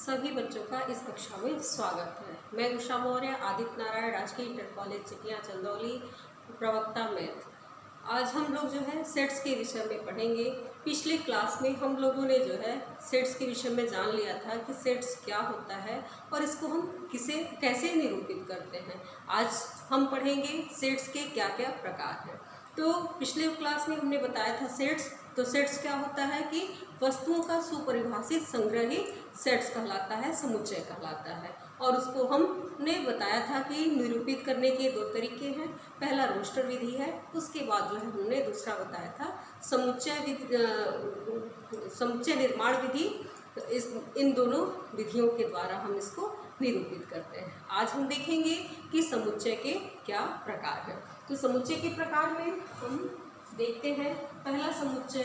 सभी बच्चों का इस कक्षा में स्वागत है। मैं उषा मौर्य, आदित्य नारायण राजकीय इंटर कॉलेज चिटिया चंदौली, प्रवक्ता मैथ। आज हम लोग जो है सेट्स के विषय में पढ़ेंगे। पिछले क्लास में हम लोगों ने जो है सेट्स के विषय में जान लिया था कि सेट्स क्या होता है और इसको हम कैसे निरूपित करते हैं। आज हम पढ़ेंगे सेट्स के क्या क्या प्रकार हैं। तो पिछले क्लास में हमने बताया था सेट्स। तो सेट्स क्या होता है कि वस्तुओं का सुपरिभाषित संग्रह ही सेट्स कहलाता है, समुच्चय कहलाता है। और उसको हमने बताया था कि निरूपित करने के दो तरीके हैं। पहला रोस्टर विधि है, उसके बाद जो है हमने दूसरा बताया था समुच्चय निर्माण विधि। इन दोनों विधियों के द्वारा हम इसको निरूपित करते हैं। आज हम देखेंगे कि समुच्चय के क्या प्रकार हैं। तो समुच्चय के प्रकार में हम देखते हैं, पहला समुच्चय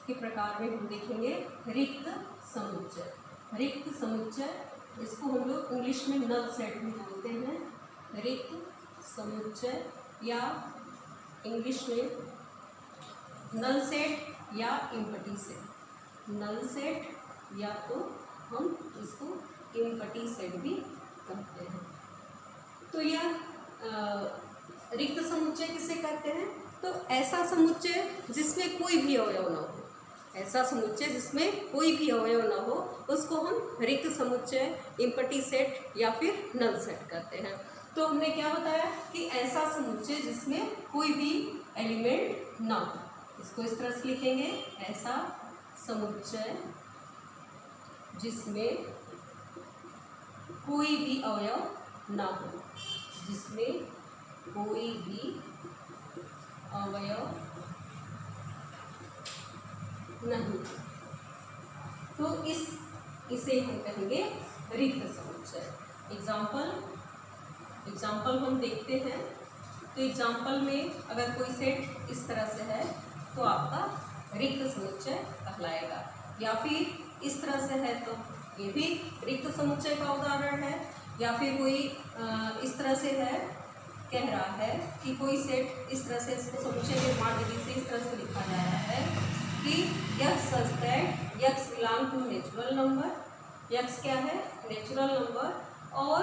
के प्रकार में हम देखेंगे रिक्त समुच्चय। रिक्त समुच्चय, इसको हम लोग इंग्लिश में नल सेट भी बोलते हैं। रिक्त समुच्चय या इंग्लिश में नल सेट या एम्प्टी सेट। नल सेट या तो हम इसको एम्प्टी सेट भी कहते हैं। तो यह रिक्त समुच्चय किसे कहते हैं? तो ऐसा समुच्चय जिसमें कोई भी अवयव न हो, ऐसा समुच्चय जिसमें कोई भी अवयव न हो, उसको हम रिक्त समुच्चय, एम्प्टी सेट या फिर नल सेट कहते हैं। तो हमने क्या बताया कि ऐसा समुच्चय जिसमें कोई भी एलिमेंट न हो, इसको इस तरह से लिखेंगे, ऐसा समुच्चय जिसमें कोई भी अवयव न हो, जिसमें कोई भी अवयव नहीं, तो इसे हम कहेंगे रिक्त समुच्चय। एग्जाम्पल हम देखते हैं। तो एग्जाम्पल में अगर कोई सेट इस तरह से है तो आपका रिक्त समुच्चय कहलाएगा, या फिर इस तरह से है तो ये भी रिक्त समुच्चय का उदाहरण है। या फिर कोई इस तरह से है, कह रहा है कि कोई सेट इस तरह से, इसको समुच्चय निर्माण विधि से इस तरह से लिखा जा रहा है कि x such that x belong to natural number. x क्या है? Natural number. और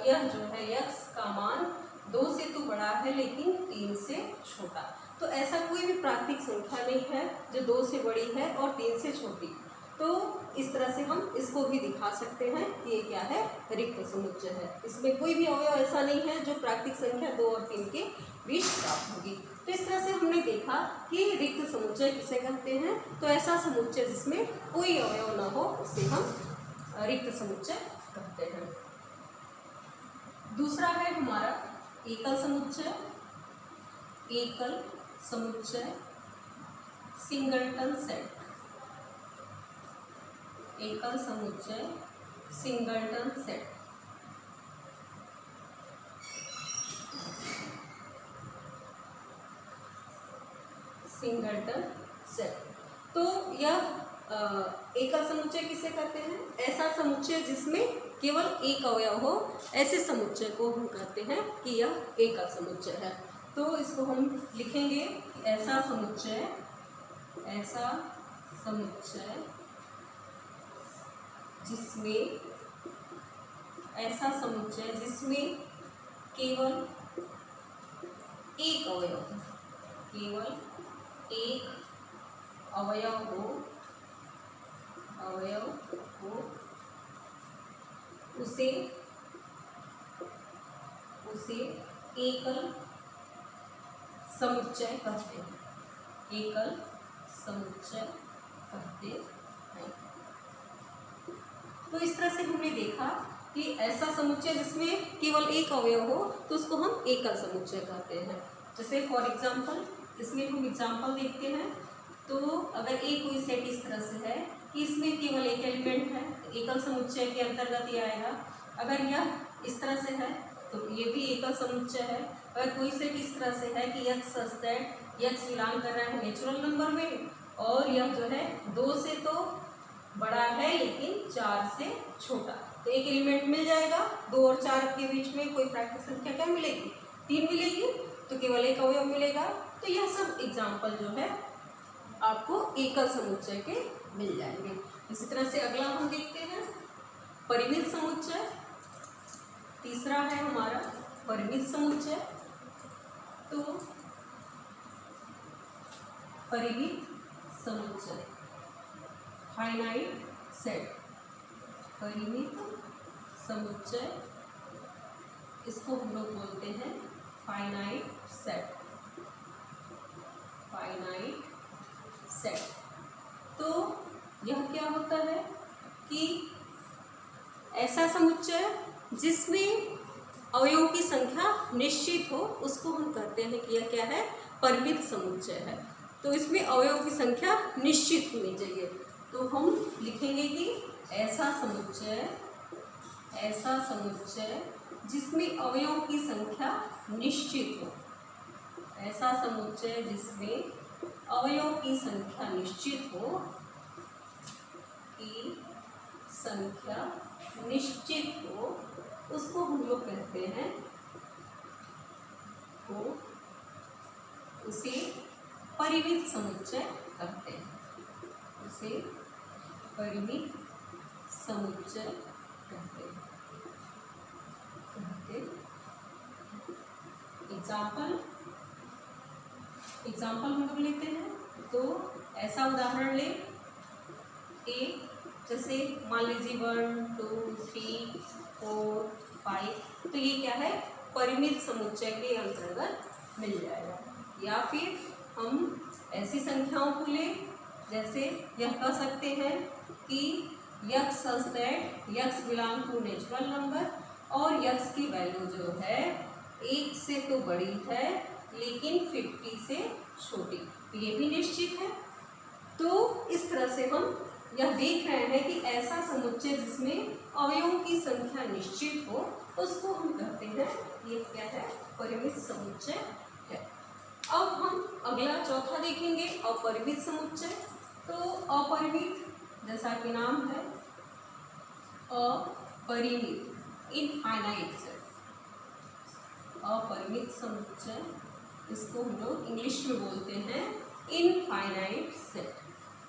यह जो है x का मान 2 से तो बड़ा है लेकिन 3 से छोटा। तो ऐसा कोई भी प्राकृतिक संख्या नहीं है जो 2 से बड़ी है और 3 से छोटी। तो इस तरह से हम इसको भी दिखा सकते हैं कि ये क्या है? रिक्त समुच्चय है। इसमें कोई भी अवयव ऐसा नहीं है जो प्राकृतिक संख्या 2 और 3 के बीच प्राप्त होगी। तो इस तरह से हमने देखा कि रिक्त समुच्चय किसे कहते हैं। तो ऐसा समुच्चय जिसमें कोई अवयव न हो उसे हम रिक्त समुच्चय कहते हैं। दूसरा है हमारा एकल समुच्चय। एकल समुच्चय, सिंगलटन सेट। एकल समुच्चय, सिंगलटन सेट। Singleton set. तो यह एकल समुच्चय किसे कहते हैं? ऐसा समुच्चय जिसमें केवल एक अवयव हो, ऐसे समुच्चय को हम कहते हैं कि यह एकल समुच्चय है। तो इसको हम लिखेंगे, ऐसा समुच्चय जिसमें केवल एक अवयव हो, उसे एकल समुच्चय कहते हैं। एकल समुच्चय कहते हैं। तो इस तरह से हमने देखा कि ऐसा समुच्चय जिसमें केवल एक अवयव हो तो उसको हम एकल समुच्चय कहते हैं। जैसे फॉर एग्जाम्पल, इसमें हम एग्जाम्पल देखते हैं। तो अगर एक कोई सेट इस तरह से है कि इसमें केवल एक एलिमेंट है, तो एकल समुच्चय के अंतर्गत ये आएगा। अगर यह इस तरह से है तो ये भी एकल समुच्चय है। अगर कोई सेट इस तरह से है कि x such that x belong कर रहा है नेचुरल नंबर में, और यह जो है 2 से तो बड़ा है लेकिन 4 से छोटा, तो एक एलिमेंट मिल जाएगा। 2 और 4 के बीच में कोई प्राकृतिक संख्या क्या मिलेगी? 3 मिलेगी, तो केवल एक अवयव मिलेगा। तो यह सब एग्जाम्पल जो है आपको एकल समुच्चय के मिल जाएंगे। इसी तरह से अगला हम देखते हैं, परिमित समुच्चय, तीसरा है हमारा परिमित समुच्चय। तो परिमित समुच्चय फाइनाइट सेट, परिमित समुच्चय, इसको हम लोग बोलते हैं फाइनाइट सेट, फाइनाइट सेट। तो यह क्या होता है कि ऐसा समुच्चय जिसमें अवयवों की संख्या निश्चित हो, उसको हम कहते हैं कि यह क्या है, परिमित समुच्चय है। तो इसमें अवयवों की संख्या निश्चित होनी चाहिए। तो हम लिखेंगे कि ऐसा समुच्चय, ऐसा समुच्चय जिसमें अवयवों की संख्या निश्चित हो, ऐसा समुच्चय जिसमें अवयवों की संख्या निश्चित हो, की संख्या निश्चित हो, उसको हम लोग कहते हैं, तो उसे परिमित समुच्चय कहते हैं, उसे परिमित समुच्चय कहते हैं। एग्जाम्पल हम लोग लेते हैं। तो ऐसा उदाहरण ले, एक जैसे मान लीजिए 1 2 3 4 5, तो ये क्या है, परिमित समुच्चय के अंतर्गत मिल जाएगा। या फिर हम ऐसी संख्याओं को ले, जैसे यह कह सकते हैं कि x such that x belongs to natural number, और यक्स की वैल्यू जो है 1 से तो बड़ी है लेकिन 50 से छोटी, ये भी निश्चित है। तो इस तरह से हम यह देख रहे हैं कि ऐसा समुच्चय जिसमें अवयवों की संख्या निश्चित हो, उसको हम कहते हैं, ये क्या है, परिमित समुच्चय है। अब हम अगला चौथा देखेंगे, अपरिमित समुच्चय। तो अपरिमित, जैसा कि नाम है अपरिमित, इनफाइनाइट सेट, अपरिमित समुच्चय, इसको हम लोग इंग्लिश में बोलते हैं इनफाइनाइट सेट,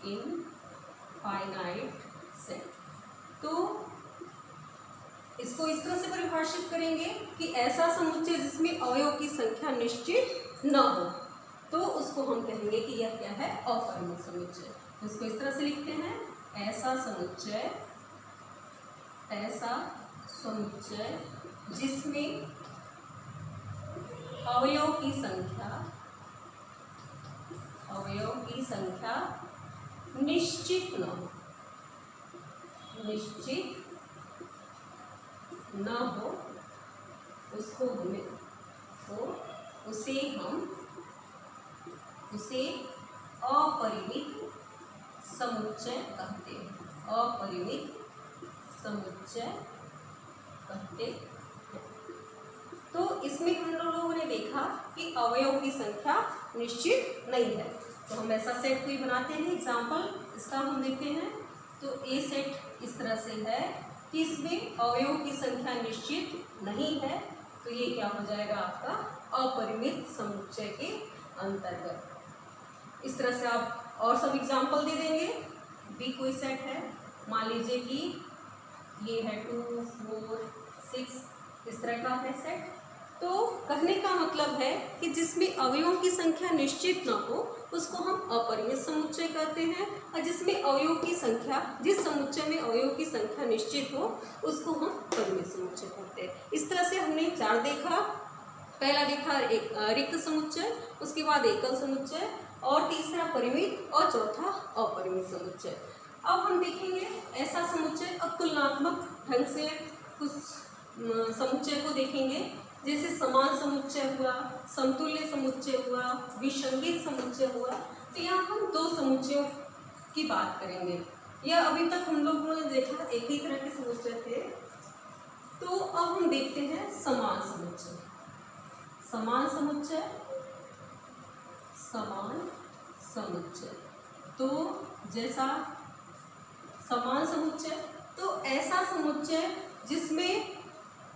इनफाइनाइट सेट। तो इसको इस तरह से परिभाषित करेंगे कि ऐसा समुच्चय जिसमें अवयवों की संख्या निश्चित न हो, तो उसको हम कहेंगे कि यह क्या है, अपरिमित समुच्चय। तो इसको इस तरह से लिखते हैं, ऐसा समुच्चय, ऐसा समुच्चय जिसमें अवयवों की संख्या, अवयवों की संख्या निश्चित न हो, निश्चित न हो, उसको हमें, तो उसे हम, उसे अपरिमित समुच्चय कहते हैं, अपरिमित समुच्चय कहते हैं। तो इसमें हम लोगों ने देखा कि अवयवों की संख्या निश्चित नहीं है। तो हम ऐसा सेट कोई बनाते हैं, एग्जाम्पल इसका हम देखते हैं। तो ए सेट इस तरह से है कि इसमें अवयवों की संख्या निश्चित नहीं है, तो ये क्या हो जाएगा, आपका अपरिमित समुच्चय के अंतर्गत। इस तरह से आप और सब एग्जाम्पल दे देंगे। बी कोई सेट है, मान लीजिए कि ये है 2 4 6, इस तरह का है सेट। तो कहने का मतलब है कि जिसमें अवयवों की संख्या निश्चित न हो, उसको हम अपरिमित समुच्चय कहते हैं, और जिसमें अवयवों की संख्या, जिस समुच्चय में अवयवों की संख्या निश्चित हो, उसको हम परिमित समुच्चय कहते हैं। इस तरह से हमने 4 देखा। पहला देखा एक रिक्त समुच्चय, उसके बाद एकल समुच्चय, और तीसरा परिमित, और चौथा अपरिमित समुच्चय। अब हम देखेंगे ऐसा समुच्चय। अब तुलनात्मक ढंग से कुछ समुच्चय को देखेंगे, जैसे समान समुच्चय हुआ, समतुल्य समुच्चय हुआ, विसंगत समुच्चय हुआ। तो यहाँ हम 2 समुच्चयों की बात करेंगे। यह अभी तक हम लोगों ने देखा एक ही तरह के समुच्चय थे। तो अब हम देखते हैं समान समुच्चय। समान समुच्चय, समान समुच्चय, तो जैसा समान समुच्चय, तो ऐसा समुच्चय जिसमें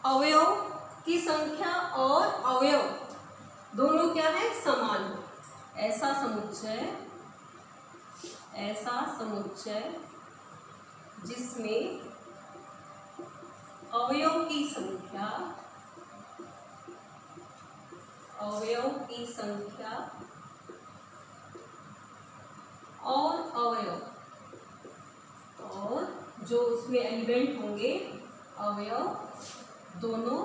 अवयव की संख्या और अवयव दोनों क्या है, समान हो। ऐसा समुच्चय, ऐसा समुच्चय जिसमें अवयव की संख्या, अवयव की संख्या और अवयव और जो उसमें एलिमेंट होंगे अवयव दोनों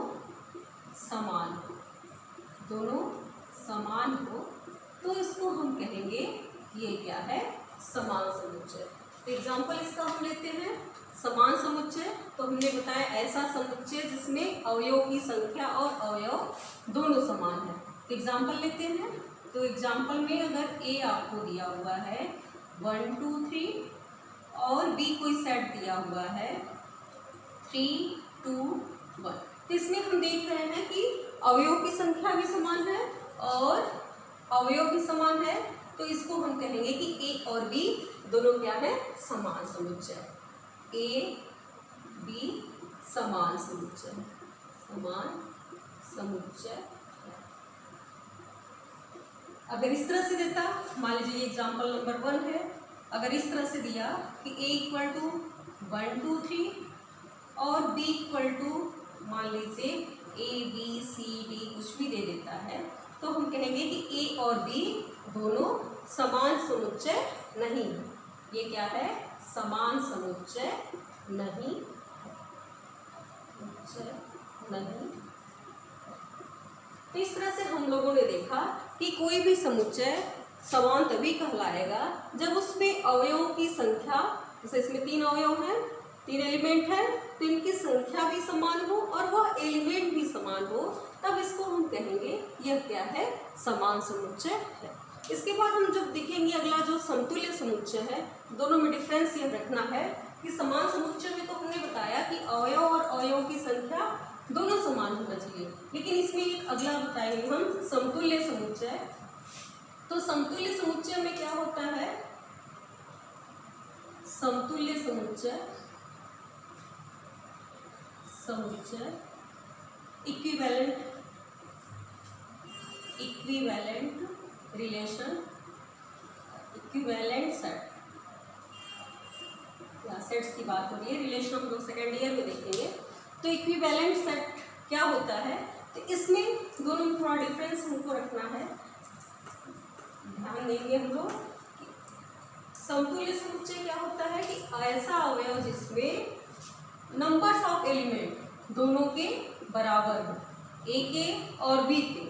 समान हो तो इसको हम कहेंगे ये क्या है, समान समुच्चय। तो एग्जाम्पल इसका हम लेते हैं समान समुच्चय। तो हमने बताया ऐसा समुच्चय जिसमें अवयव की संख्या और अवयव दोनों समान है। तो एग्जाम्पल लेते हैं। तो एग्जाम्पल में अगर ए आपको दिया हुआ है 1 2 3 और बी कोई सेट दिया हुआ है 3 2 1, तो इसमें हम देख रहे हैं कि अवयव की संख्या भी समान है और अवयव भी समान है, तो इसको हम कहेंगे कि ए और बी दोनों क्या है, समान समुच्चय। ए बी समान समुच्चय, समान समुच्चय। अगर इस तरह से देता, मान लीजिए एग्जाम्पल नंबर 1 है, अगर इस तरह से दिया कि a इक्वल टू 1 2 3 और b इक्वल टू मान लीजिए a b c d कुछ भी दे देता है, तो हम कहेंगे कि a और b दोनों समान समुच्चय नहीं है। ये क्या है, समान समुच्चय नहीं, नहीं। तो इस तरह से हम लोगों ने देखा कि कोई भी समुच्चय समान तभी कहलाएगा जब उसमें अवयवों की संख्या, जैसे इसमें 3 अवयव हैं, 3 एलिमेंट हैं, तो इनकी संख्या भी समान हो और वह एलिमेंट भी समान हो, तब इसको हम कहेंगे यह क्या है, समान समुच्चय है। इसके बाद हम जब देखेंगे अगला जो समतुल्य समुच्चय है, दोनों में डिफरेंस यह रखना है कि समान समुच्चय में तो हमने बताया कि अवयव और अवयव की संख्या दोनों समान होना चाहिए, लेकिन इसमें एक अगला बताएंगे हम समतुल्य समुच्चय। तो समतुल्य समुच्चय में क्या होता है, समतुल्य समुच्चय, समुच्चय equivalent, equivalent relation, equivalent set, sets की बात हो रही है, रिलेशन हम लोग सेकेंड ईयर में देखेंगे। तो इक्विवेलेंट सेट क्या होता है, तो इसमें दोनों में थोड़ा डिफरेंस हमको रखना है, ध्यान देंगे हम लोग। समतुल्य समुच्चय क्या होता है कि ऐसा अवयव जिसमें नंबर्स ऑफ एलिमेंट दोनों के बराबर हो, ए के और बी के,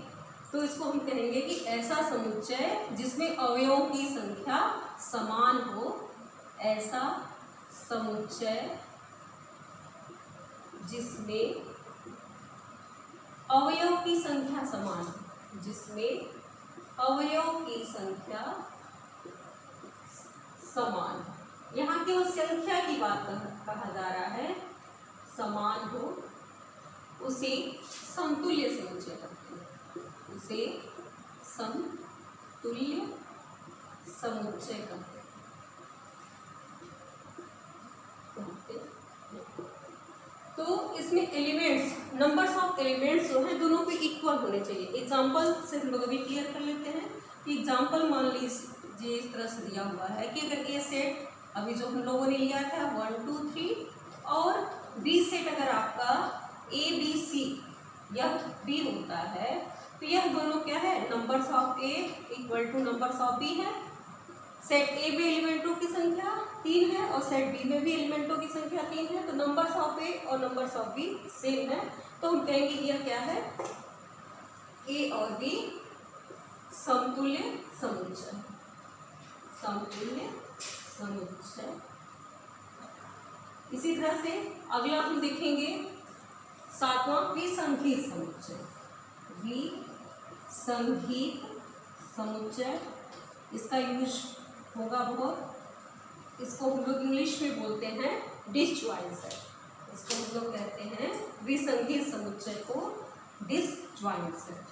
तो इसको हम कहेंगे कि ऐसा समुच्चय जिसमें अवयवों की संख्या समान हो, ऐसा समुच्चय जिसमें अवयव की संख्या समान हो, जिसमें अवयव की संख्या समान, यहाँ केवल संख्या की बात कहा जा रहा है, समान हो, उसे समतुल्य समुच्चय कहते हैं, उसे समतुल्य समुच्चय कहते हैं। तो इसमें एलिमेंट्स, नंबर्स ऑफ एलिमेंट्स जो है दोनों पे इक्वल होने चाहिए। एग्जाम्पल से हम लोग अभी क्लियर कर लेते हैं कि एग्जाम्पल मान लीजिए इस तरह से दिया हुआ है कि अगर ए सेट अभी जो हम लोगों ने लिया था 1 2 3 और बी सेट अगर आपका ए बी सी यह बी होता है, तो यह दोनों क्या है, numbers of A equal to numbers of B है। सेट ए में एलिमेंटों की संख्या 3 है और सेट बी में भी एलिमेंटों की संख्या 3 है, तो नंबर्स ऑफ ए और नंबर्स ऑफ बी सेम है, तो हम कहेंगे यह क्या है, ए और बी समतुल्य समुच्चय, समतुल्य समुच्चय। इसी तरह से अगला हम देखेंगे 7वां विसंगीत समुच्चय, विसंगीत समुच्चय। इसका यूज होगा बहुत, इसको हम लोग इंग्लिश में बोलते हैं डिसजॉइंट सेट, इसको हम लोग कहते हैं विसंगीत समुच्चय को डिसजॉइंट सेट,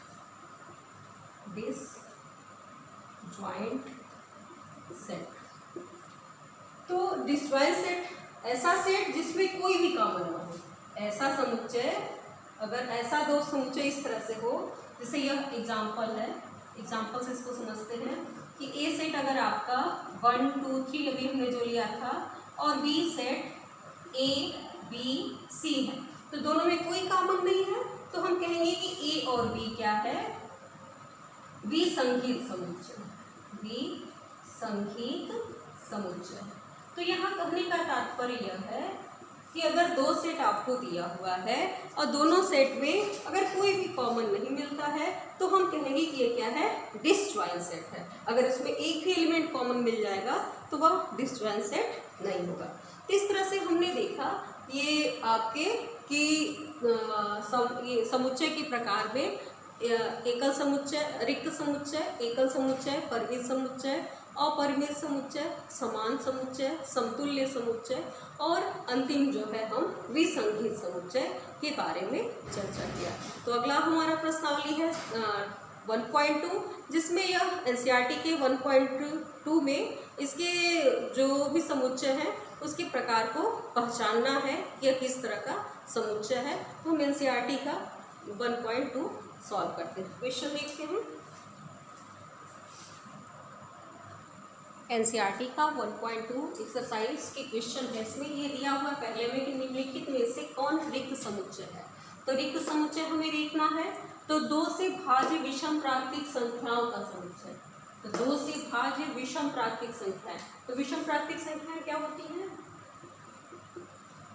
डिसजॉइंट सेट। तो डिसजॉइंट सेट ऐसा सेट जिसमें कोई भी कॉमन ना हो, ऐसा समुच्चय, अगर ऐसा दो समुच्चय इस तरह से हो, जैसे यह एग्जाम्पल है, एग्जाम्पल से इसको समझते हैं कि ए सेट अगर आपका 1 2 3 अभी हमने जो लिया था और B set A B C है, तो दोनों में कोई कॉमन नहीं है, तो हम कहेंगे कि ए और बी क्या है, विसंगीत समुच्चय, विसंगीत समुच्चय। तो यहाँ कहने का तात्पर्य यह है कि अगर दो सेट आपको दिया हुआ है और दोनों सेट में अगर कोई भी कॉमन नहीं मिलता है तो हम कहेंगे कि ये क्या है, डिसजॉइंट सेट है। अगर इसमें एक भी एलिमेंट कॉमन मिल जाएगा तो वह डिसजॉइंट सेट नहीं होगा। इस तरह से हमने देखा ये आपके कि ये समुच्चय के प्रकार में एकल समुच्चय, रिक्त समुच्चय, एकल समुच्चय, परिमित समुच्चय, अपरिमित समुच्चय, समान समुच्चय, समतुल्य समुच्चय और अंतिम जो है हम विसंगीत समुच्चय के बारे में चर्चा किया। तो अगला हमारा प्रश्नावली है 1.2, जिसमें यह एनसीईआरटी के 1.2 में इसके जो भी समुच्चय है उसके प्रकार को पहचानना है कि यह किस तरह का समुच्चय है। तो हम एनसीईआरटी का 1.2 सॉल्व करते हैं। क्वेश्चन देखते हैं। एनसीईआरटी का 1.2 एक्सरसाइज के क्वेश्चन है। इसमें ये दिया हुआ पहले में कि निम्नलिखित में से कौन रिक्त समुच्चय है। तो रिक्त समुच्चय हमें देखना है तो 2 से भाज्य विषम प्राकृतिक संख्याओं का समुच्चय। तो 2 से भाज्य विषम प्राकृतिक संख्याएं, तो विषम प्राकृतिक संख्याएं क्या होती हैं,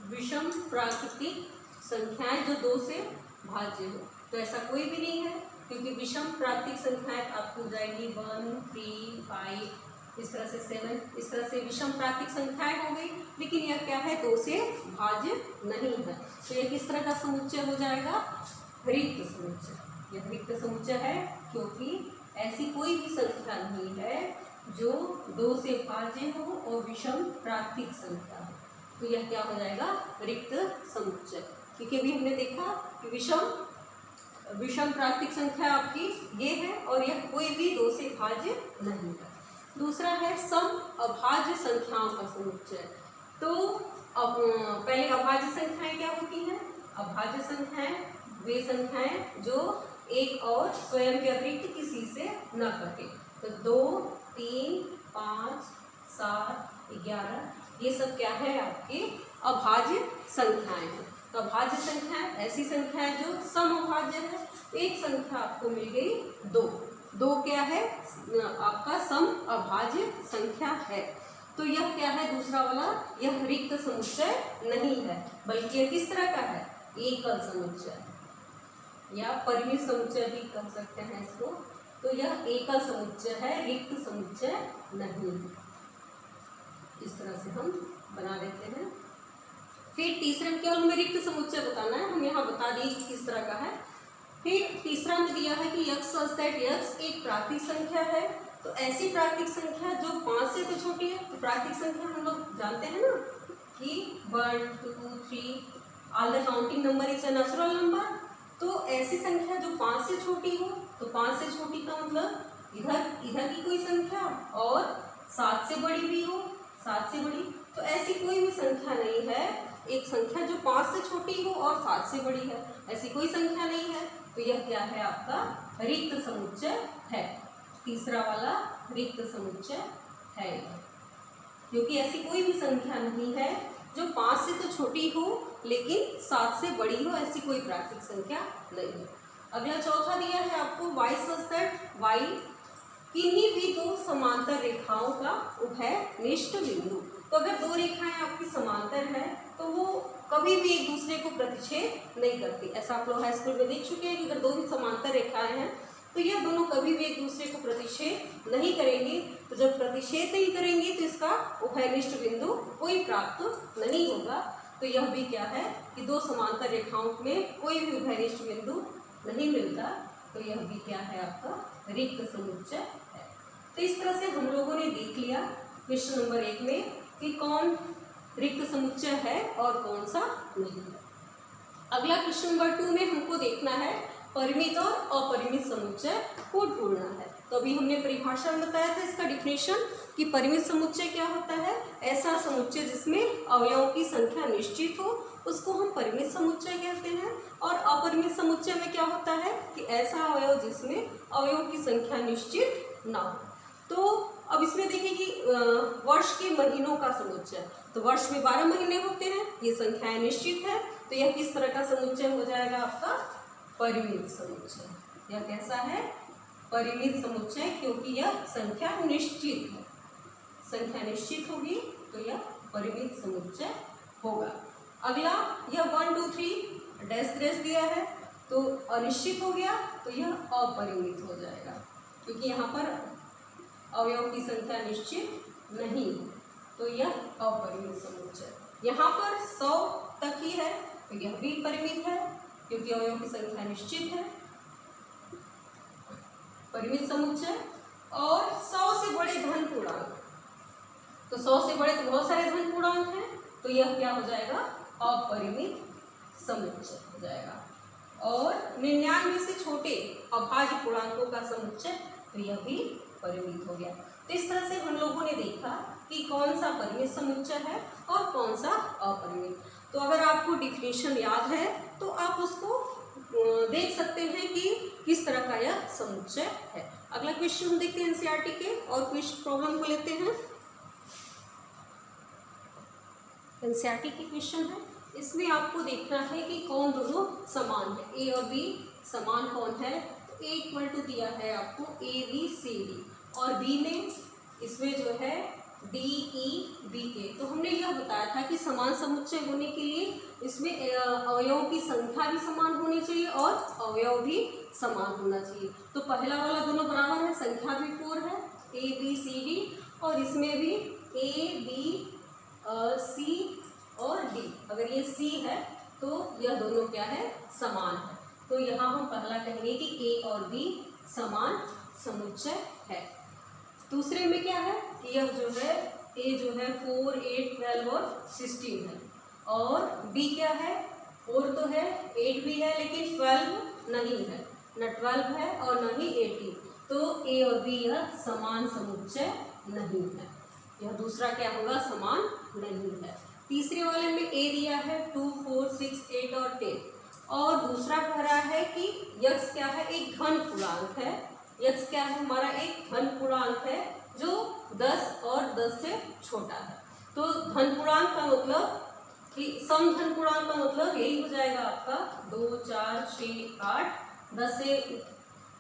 विषम प्राकृतिक संख्याएं जो 2 से भाज्य हो। तो ऐसा कोई भी नहीं है क्योंकि विषम प्राकृतिक संख्याएं आपको हो जाएगी 1, 3, 5, इस तरह से 7, इस तरह से विषम प्राकृतिक संख्याएं हो गई। लेकिन यह क्या है, 2 से भाज्य नहीं है। तो यह किस तरह का समुच्चय हो जाएगा, रिक्त समुच्चय। यह रिक्त समुच्चय है क्योंकि ऐसी कोई भी संख्या नहीं है जो 2 से भाज्य हो और विषम प्राकृतिक संख्या हो। तो यह क्या हो जाएगा, रिक्त समुच्चय। क्योंकि अभी हमने देखा कि विषम प्राकृतिक संख्या आपकी ये है और यह कोई भी 2 से भाज्य नहीं है। दूसरा है सम अभाज्य संख्याओं का समुच्चय। तो अब पहले अभाज्य संख्याएं क्या होती हैं, अभाज्य संख्याएं वे संख्याएं जो एक और स्वयं के अतिरिक्त किसी से न कटे। तो 2, 3, 5, 7, 11 ये सब क्या है, आपके अभाज्य संख्याएं हैं। तो अभाज्य संख्याएं ऐसी संख्या है जो सम अभाज्य है। एक संख्या आपको मिल गई 2 क्या है, आपका सम अभाज्य संख्या है। तो यह क्या है, दूसरा वाला यह रिक्त समुच्चय नहीं है, बल्कि यह किस तरह का है, एकल समुच्चय या परिमित समुच्चय भी कह सकते हैं इसको। तो यह एकल समुच्चय है, रिक्त समुच्चय नहीं है। इस तरह से हम बना देते हैं। फिर तीसरे में केवल हमें रिक्त समुच्चय बताना है, हम यहाँ बता दिए कि किस तरह का है। फिर तीसरा में दिया है कि यक्स सच दैट यक्स एक प्राकृतिक संख्या है। तो ऐसी प्राकृतिक संख्या जो 5 से तो छोटी है। तो प्राकृतिक संख्या हम लोग जानते हैं ना कि 1, 2, 3 all the counting number is a natural number. तो ऐसी संख्या जो 5 से छोटी हो, तो 5 से छोटी का मतलब इधर की कोई संख्या और 7 से बड़ी भी हो, 7 से बड़ी। तो ऐसी कोई भी संख्या नहीं है, एक संख्या जो 5 से छोटी हो और 7 से बड़ी है, ऐसी कोई संख्या नहीं है। तो यह क्या है, आपका रिक्त समुच्चय है। तीसरा वाला रिक्त समुच्चय है, क्योंकि ऐसी कोई भी संख्या नहीं है जो 5 से तो छोटी हो लेकिन 7 से बड़ी हो, ऐसी कोई प्राकृतिक संख्या नहीं है। अगला चौथा दिया है आपको y सच दैट y किन्हीं भी 2 समांतर रेखाओं का उभयनिष्ठ बिंदु। तो अगर 2 रेखाएं आपकी समांतर है तो वो कभी भी एक दूसरे को प्रतिच्छेद नहीं करती। ऐसा आप लोग हाई स्कूल में देख चुके हैं कि अगर 2 भी समांतर रेखाएं हैं तो यह दोनों कभी भी एक दूसरे को प्रतिच्छेद नहीं करेंगे। तो जब प्रतिच्छेद नहीं करेंगे तो इसका उभयनिष्ठ बिंदु कोई प्राप्त नहीं होगा। तो यह भी क्या है कि 2 समांतर रेखाओं में कोई भी उभयनिष्ठ बिंदु नहीं मिलता। तो यह भी क्या है, आपका रिक्त समुच्चय है। तो इस तरह से हम लोगों ने देख लिया क्वेश्चन नंबर 1 में कि कौन रिक्त समुच्चय है और कौन सा नहीं है। अगला क्वेश्चन नंबर 2 में हमको देखना है परिमित और अपरिमित समुच्चय को ढूंढना है। तो अभी हमने परिभाषा में बताया था इसका डिफिनेशन कि परिमित समुच्चय क्या होता है, ऐसा समुच्चय जिसमें अवयवों की संख्या निश्चित हो उसको हम परिमित समुच्चय कहते हैं। और अपरिमित समुच्चय में क्या होता है कि ऐसा अवयव जिसमें अवयवों की संख्या निश्चित ना हो। तो अब इसमें देखिए कि वर्ष के महीनों का समुच्चय। तो वर्ष में 12 महीने होते हैं, ये संख्याएं निश्चित है। तो यह किस तरह का समुच्चय हो जाएगा आपका? परिमित समुच्चय। यह कैसा है? परिमित समुच्चय, क्योंकि यह संख्या निश्चित है। संख्या निश्चित होगी तो यह परिमित समुच्चय होगा। अगला, यह 1 2 3 डैश डैश दिया है तो अनिश्चित हो गया, तो यह अपरिमित हो जाएगा, क्योंकि यहाँ पर अवयव की संख्या निश्चित नहीं है, तो यह अपरिमित समुच्चय। यहाँ पर 100 तक ही है तो यह भी परिमित है, क्योंकि अवयव की संख्या निश्चित है, परिमित समुच्चय। और 100 से बड़े धन पूर्णांक, तो 100 से बड़े तो बहुत सारे धन पूर्णांक हैं, तो यह क्या हो जाएगा? अपरिमित समुच्चय हो जाएगा। और 99 से छोटे अभाज्य पूर्णांकों का समुच्चय, तो यह भी परिमित हो गया। तो इस तरह से हम लोगों ने देखा कि कौन सा परिमित समुच्चय है और कौन सा अपरिमित। तो अगर आपको डिफिनेशन याद है तो आप उसको देख सकते हैं कि किस तरह का यह समुच्चय है। अगला क्वेश्चन हम देखते हैं एनसीईआरटी के, और क्वेश्चन प्रॉब्लम को लेते हैं। एनसीईआरटी की क्वेश्चन है, इसमें आपको देखना है कि कौन दोनों समान है। ए और बी समान कौन है? तो ए इक्वल टू दिया है आपको ए बी सी डी, और बी में इसमें जो है डी ई बी ए। तो हमने यह बताया था कि समान समुच्चय होने के लिए इसमें अवयवों की संख्या भी समान होनी चाहिए और अवयव भी समान होना चाहिए। तो पहला वाला दोनों बराबर है, संख्या भी 4 है, ए बी सी डी, और इसमें भी ए बी सी और डी। अगर ये सी है तो यह दोनों क्या है? समान है। तो यहाँ हम पहला कहेंगे कि ए और बी समान समुच्चय है। दूसरे में क्या है कि यह जो है ए जो है 4 8 12 और 16 है, और बी क्या है? 4 तो है, 8 भी है, लेकिन 12 नहीं है, न 12 है और न ही 18। तो ए और बी यह समान समुच्चय नहीं है, यह दूसरा क्या होगा? समान नहीं है। तीसरे वाले में ए दिया है 2 4 6 8 और 10, और दूसरा कह रहा है कि यक्स क्या है? एक धन पूर्णांक है। यक्स क्या है? हमारा एक धन पूर्णांक है जो 10 और 10 से छोटा है। तो धन पूर्णांक का मतलब कि सम धन पूर्णांक का मतलब यही हो जाएगा आपका 2 4 6 8, 10 से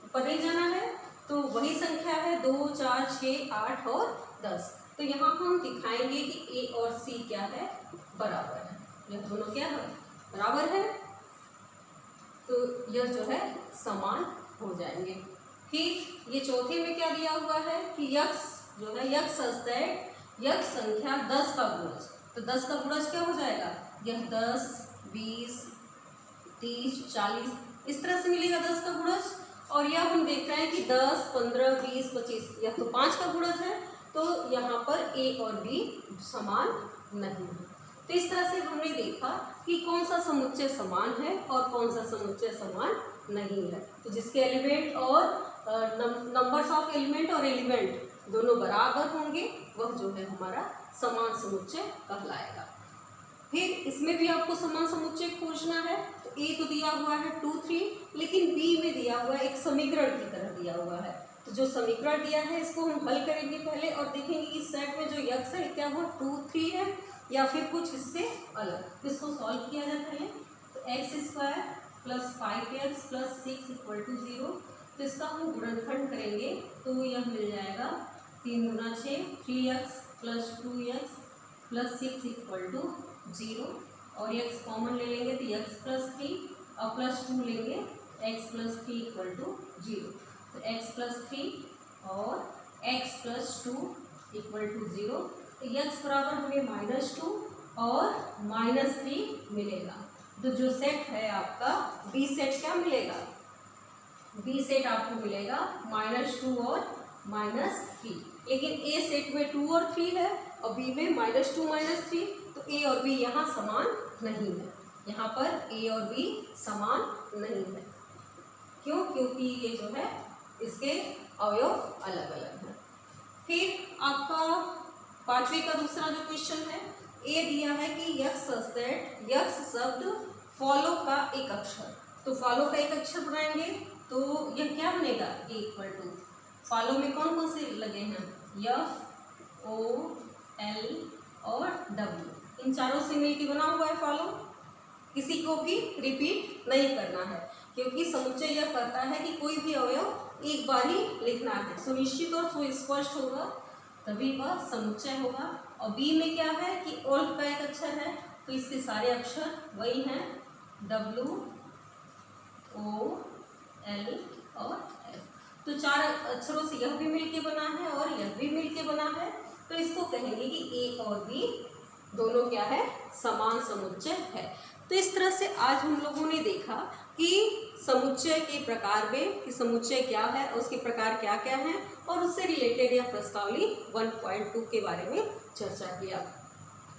ऊपर नहीं जाना है, तो वही संख्या है 2 4 6 8 और 10। तो यहाँ हम दिखाएंगे कि ए और सी क्या है? बराबर है। यह दोनों क्या है? बराबर है, तो यह जो है समान हो जाएंगे। फिर ये चौथे में क्या दिया हुआ है कि यक्स जो है, यक्स यक्स संख्या 10 का गुणज। तो 10 का गुणज क्या हो जाएगा? यह 10 20 30 40 इस तरह से मिलेगा 10 का गुणज। और यह हम देख रहे हैं कि 10 15 20 25, यह तो 5 का गुणज है, तो यहाँ पर ए और बी समान नहीं है। तो इस तरह से हमने देखा कि कौन सा समुच्चय समान है और कौन सा समुच्चय समान नहीं है। तो जिसके एलिमेंट और नंबर्स ऑफ एलिमेंट और एलिमेंट दोनों बराबर होंगे, वह जो है हमारा समान समुच्चय कहलाएगा। फिर इसमें भी आपको समान समुच्चय खोजना है। तो ए तो दिया हुआ है 2 3, लेकिन बी में दिया हुआ है एक समीकरण की तरह दिया हुआ है। तो जो समीकरण दिया है इसको हम हल करेंगे पहले, और देखेंगे इस सेट में जो यक्स है क्या हुआ 2 3 है या फिर कुछ इससे अलग। इसको सॉल्व किया जाए पहले। तो x² + 5x + 6 = 0। तो इसका हम गुणनखंड करेंगे तो यह मिल जाएगा 3 × 6 3x + 2x + 6 = 0, और x कॉमन ले लेंगे तो x + 3 और +2 लेंगे x + 3 = 0। तो x + 3 और x + 2 = 0। तो x बराबर हमें -2 और -3 मिलेगा। तो जो सेट है आपका बी सेट क्या मिलेगा? बी सेट आपको मिलेगा -2 और -3, लेकिन ए सेट में 2 और 3 है और बी में -2 -3, तो ए और बी यहाँ समान नहीं है। यहाँ पर ए और बी समान नहीं है। क्यों? क्योंकि ये जो है इसके अवयव अलग अलग हैं। फिर आपका पांचवे का दूसरा जो क्वेश्चन है, ए दिया है कि यक्स शब्द फॉलो का एक अक्षर। तो फॉलो का एक अक्षर बनाएंगे तो यह क्या बनेगा? ए = फॉलो में कौन कौन से लगे हैं? F O L और W, इन चारों से मिलकर बना हुआ है फॉलो। किसी को भी रिपीट नहीं करना है, क्योंकि समुच्चय यह कहता है कि कोई भी अवयव एक बार ही लिखना है। सुनिश्चित और सुस्पष्ट होगा तभी वह समुच्चय होगा। और बी में क्या है कि ओल्ड का एक अक्षर है, तो इसके सारे अक्षर वही हैं, W O L और F। तो 4 अक्षरों से यह भी मिलके बना है और यह भी मिलके बना है, तो इसको कहेंगे कि A और B दोनों क्या है, समान समुच्चय है। तो इस तरह से आज हम लोगों ने देखा कि समुच्चय के प्रकार में कि समुच्चय क्या है और उसके प्रकार क्या क्या हैं, और उससे रिलेटेड या प्रश्नावली 1.2 के बारे में चर्चा किया।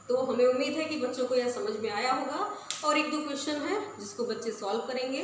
तो हमें उम्मीद है कि बच्चों को यह समझ में आया होगा। और 1-2 क्वेश्चन है जिसको बच्चे सॉल्व करेंगे।